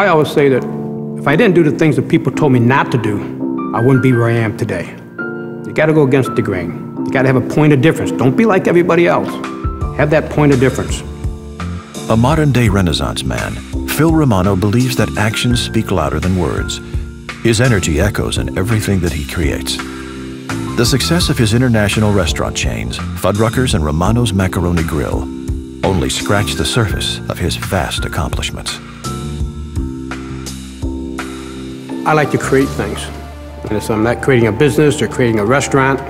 I always say that if I didn't do the things that people told me not to do, I wouldn't be where I am today. You gotta go against the grain. You gotta have a point of difference. Don't be like everybody else. Have that point of difference. A modern-day Renaissance man, Phil Romano believes that actions speak louder than words. His energy echoes in everything that he creates. The success of his international restaurant chains, Fuddruckers and Romano's Macaroni Grill, only scratch the surface of his vast accomplishments. I like to create things. And if I'm not creating a business or creating a restaurant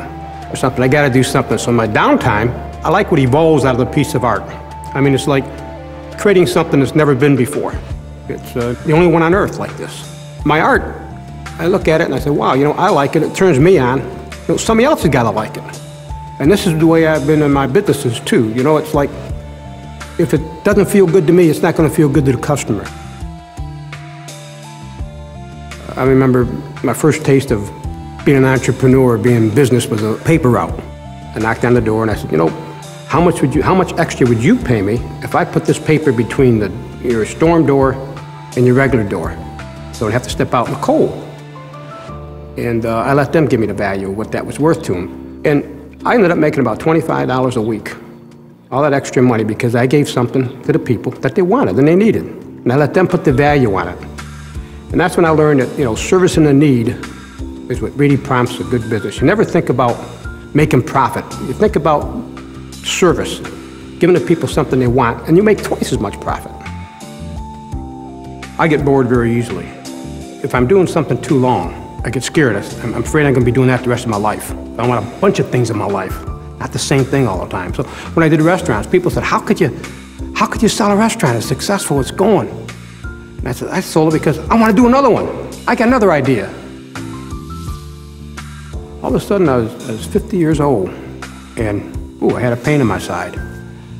or something, I gotta do something. So in my downtime, I like what evolves out of a piece of art. I mean, it's like creating something that's never been before. It's the only one on earth like this. My art, I look at it and I say, wow, you know, I like it, it turns me on. You know, somebody else has gotta like it. And this is the way I've been in my businesses too. You know, it's like, if it doesn't feel good to me, it's not gonna feel good to the customer. I remember my first taste of being an entrepreneur, being in business, was a paper route. I knocked on the door and I said, you know, how much extra would you pay me if I put this paper between your storm door and your regular door? So I'd have to step out in the cold. And I let them give me the value of what that was worth to them. And I ended up making about $25 a week. All that extra money because I gave something to the people that they wanted and they needed. And I let them put the value on it. And that's when I learned that, you know, servicing a need is what really prompts a good business. You never think about making profit. You think about service, giving the people something they want, and you make twice as much profit. I get bored very easily. If I'm doing something too long, I get scared. I'm afraid I'm going to be doing that the rest of my life. I want a bunch of things in my life, not the same thing all the time. So when I did restaurants, people said, how could you sell a restaurant? It's successful, it's going. And I said, I sold it because I want to do another one. I got another idea. All of a sudden, I was 50 years old, and I had a pain in my side.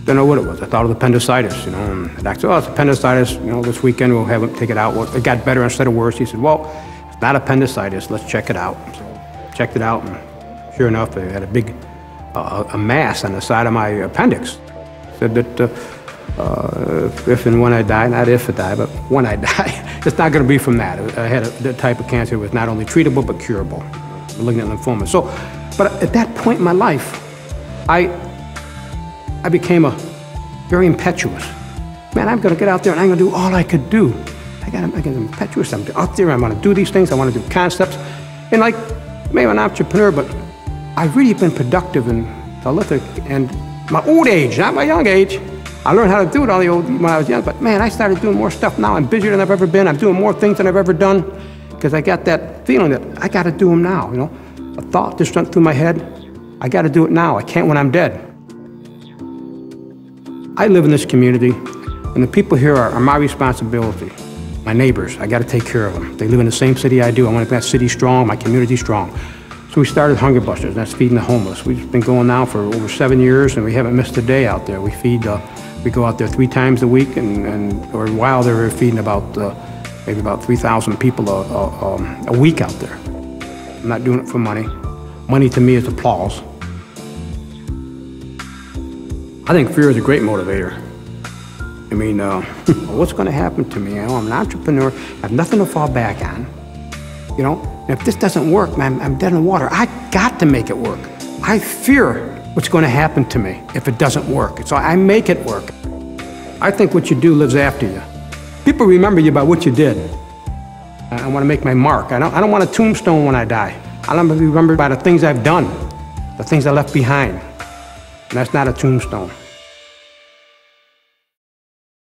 Didn't know what it was. I thought it was appendicitis, you know. And the doctor said, oh, it's appendicitis. You know, this weekend we'll have it, take it out. Well, it got better instead of worse. He said, well, it's not appendicitis. Let's check it out. So checked it out, and sure enough, I had a big a mass on the side of my appendix. Said that if and when I die, not if I die, but when I die, it's not going to be from that. I had the type of cancer that was not only treatable but curable, malignant lymphoma. So, but at that point in my life, I became very impetuous. Man, I'm going to get out there and I'm going to do all I could do. I got impetuous. I'm out there. I'm going to do these things. I want to do concepts, and like maybe I'm an entrepreneur, but I've really been productive in prolific. And my old age, not my young age. I learned how to do it when I was young, but man, I started doing more stuff now. I'm busier than I've ever been. I'm doing more things than I've ever done because I got that feeling that I got to do them now, you know. A thought just went through my head. I got to do it now. I can't when I'm dead. I live in this community, and the people here are my responsibility. My neighbors, I got to take care of them. They live in the same city I do. I want to make that city strong, my community strong. So we started Hunger Busters, that's feeding the homeless. We've been going now for over 7 years, and we haven't missed a day out there. We feed, we go out there 3 times a week, and for a while they were feeding maybe about 3,000 people a week out there. I'm not doing it for money. Money to me is applause. I think fear is a great motivator. I mean, what's going to happen to me? You know, I'm an entrepreneur. I have nothing to fall back on. You know, and if this doesn't work, man, I'm dead in the water. I got to make it work. I fear what's going to happen to me if it doesn't work. So I make it work. I think what you do lives after you. People remember you by what you did. I want to make my mark. I don't want a tombstone when I die. I want to be remembered by the things I've done, the things I left behind. And that's not a tombstone.